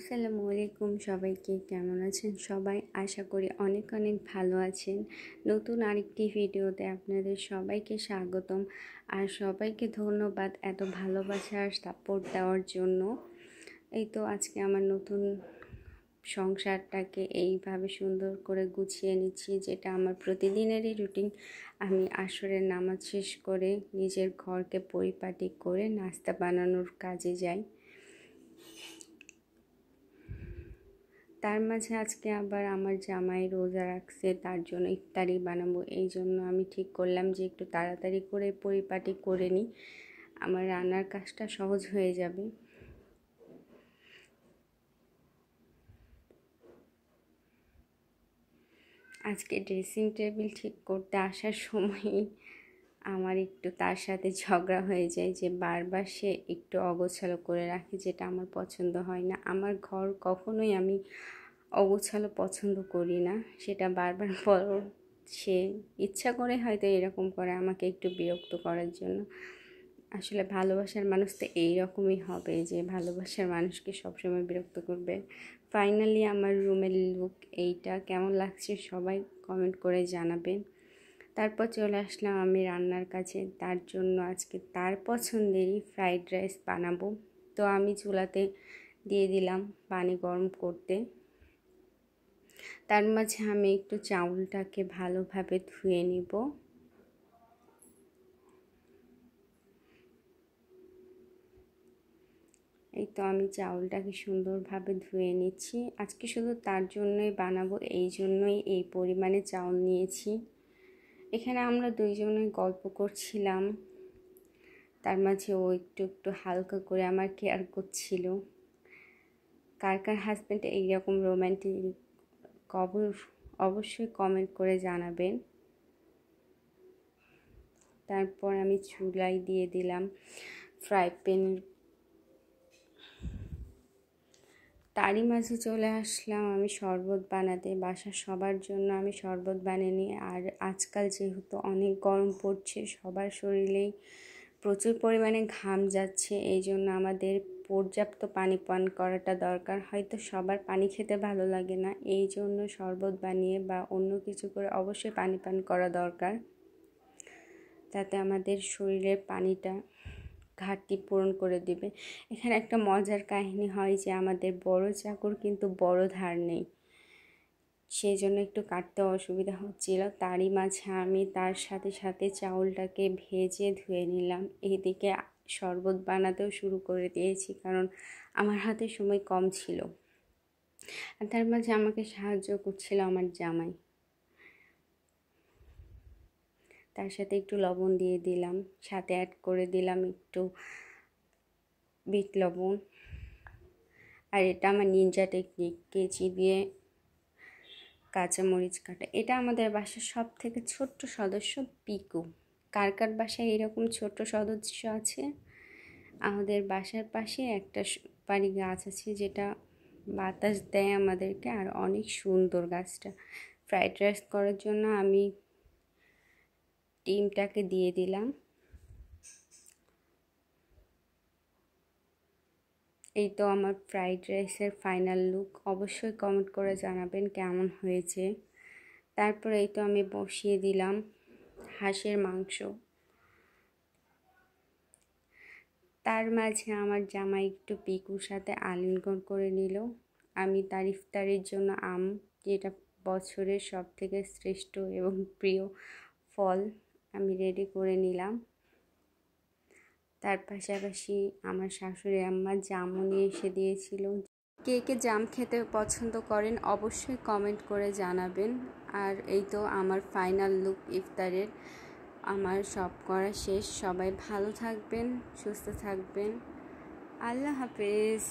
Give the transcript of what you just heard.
আসসালামু আলাইকুম সবাইকে, কেমন আছেন সবাই? আশা করি অনেক অনেক ভালো আছেন। নতুন আরেকটি ভিডিওতে আপনাদের সবাইকে স্বাগতম। আর সবাইকে ধন্যবাদ এত ভালোবাসা আর সাপোর্ট দেওয়ার জন্য। এই তো আজকে আমার নতুন সংসারটাকে এইভাবে সুন্দর করে গুছিয়ে নিচ্ছি, যেটা আমার প্রতিদিনেরই রুটিন। আমি আসরের নামাজ শেষ করে নিজের ঘরকে পরিপাটি করে নাস্তা বানানোর কাজে যাই। তার মাঝে আজকে আবার আমার জামাই রোজা রাখছে, তার জন্য ইফতারি বানাবো। এই জন্য আমি ঠিক করলাম যে একটু তাড়াতাড়ি করে পরিপাটি করে নিই, আমার রান্নার কাজটা সহজ হয়ে যাবে। আজকে ড্রেসিং টেবিল ঠিক করতে আসার সময়ই আমার একটু তার সাথে ঝগড়া হয়ে যায় যে বারবার সে একটু অগোছালো করে রাখে, যেটা আমার পছন্দ হয় না। আমার ঘর কখনোই আমি অগোছালো পছন্দ করি না, সেটা বারবার সে ইচ্ছা করে হয়তো এরকম করে আমাকে একটু বিরক্ত করার জন্য। আসলে ভালোবাসার মানুষ তো এইরকমই হবে, যে ভালোবাসার মানুষকে সবসময় বিরক্ত করবে। ফাইনালি আমার রুমের লুক এইটা, কেমন লাগছে সবাই কমেন্ট করে জানাবেন। তারপর চলে আসলাম আমি রান্নার কাছে। তার জন্য আজকে তার পছন্দেরই ফ্রাইড রাইস বানাবো। তো আমি চুলাতে দিয়ে দিলাম পানি গরম করতে। তার মাঝে আমি একটু চাউলটাকে ভালোভাবে ধুয়ে নিব। এই তো আমি চাউলটাকে সুন্দরভাবে ধুয়ে নিচ্ছি। আজকে শুধু তার জন্যই বানাবো, এই জন্যই এই পরিমাণে চাউল নিয়েছি। এখানে আমরা দুইজনে গল্প করছিলাম, তার মাঝে ও একটু একটু হালকা করে আমার কেয়ার করছিল। কার কার হাজব্যান্ড এইরকম রোম্যান্টিক অবশ্যই কমেন্ট করে জানাবেন। তারপর আমি চুলায় দিয়ে দিলাম ফ্রাই প্যান। তারই মাঝে চলে আসলাম আমি শরবত বানাতে। বাসার সবার জন্য আমি শরবত বানিয়ে নিই। আর আজকাল যেহেতু অনেক গরম পড়ছে, সবার শরীরেই প্রচুর পরিমাণে ঘাম যাচ্ছে, এই জন্য আমাদের পর্যাপ্ত পানি পান করাটা দরকার। হয়তো সবার পানি খেতে ভালো লাগে না, এই জন্য শরবত বানিয়ে বা অন্য কিছু করে অবশ্যই পানি পান করা দরকার, তাতে আমাদের শরীরের পানিটা ঘাটতি পূরণ করে দিবে। এখানে একটা মজার কাহিনী হয় যে আমাদের বড় চাকর কিন্তু বড় ধার নেই, সেই জন্য একটু কাটতে অসুবিধা হচ্ছিল। তারই মাঝে আমি তার সাথে সাথে চাউলটাকে ভেজে ধুয়ে নিলাম। এইদিকে শরবত বানাতেও শুরু করে দিয়েছি, কারণ আমার হাতে সময় কম ছিল। আর তার মাঝে আমাকে সাহায্য করছিল আমার জামাই। তার সাথে একটু লবণ দিয়ে দিলাম, সাথে অ্যাড করে দিলাম একটু বিট লবণ। আর এটা আমার নিনজা টেকনিক, কেচি দিয়ে কাঁচামরিচ কাটা। এটা আমাদের বাসার সব থেকে ছোট্ট সদস্য পিকু। কার কার বাসায় এরকম ছোট্ট সদস্য আছে? আমাদের বাসার পাশে একটা সুপারি গাছ আছে, যেটা বাতাস দেয় আমাদেরকে, আর অনেক সুন্দর গাছটা। ফ্রাইড রাইস করার জন্য আমি ডিমটাকে দিয়ে দিলাম। এই তো আমার ফ্রাইড রাইসের ফাইনাল লুক। অবশ্যই কমেন্ট করে জানাবেন কেমন হয়েছে। তারপর এই তো আমি বসিয়ে দিলাম হাঁসের মাংস। তার মাঝে আমার জামাই একটু পিকুর সাথে আলিঙ্গন করে নিল। আমি তার ইফতারির জন্য আম, যেটা বছরের সব থেকে শ্রেষ্ঠ এবং প্রিয় ফল, আমি রেডি করে নিলাম। তার পাশাপাশি আমার শাশুড়ি আম্মা জামও নিয়ে এসে দিয়েছিল। কে কে জাম খেতে পছন্দ করেন অবশ্যই কমেন্ট করে জানাবেন। আর এই তো আমার ফাইনাল লুক ইফতারের। আমার সব করা শেষ। সবাই ভালো থাকবেন, সুস্থ থাকবেন। আল্লাহ হাফেজ।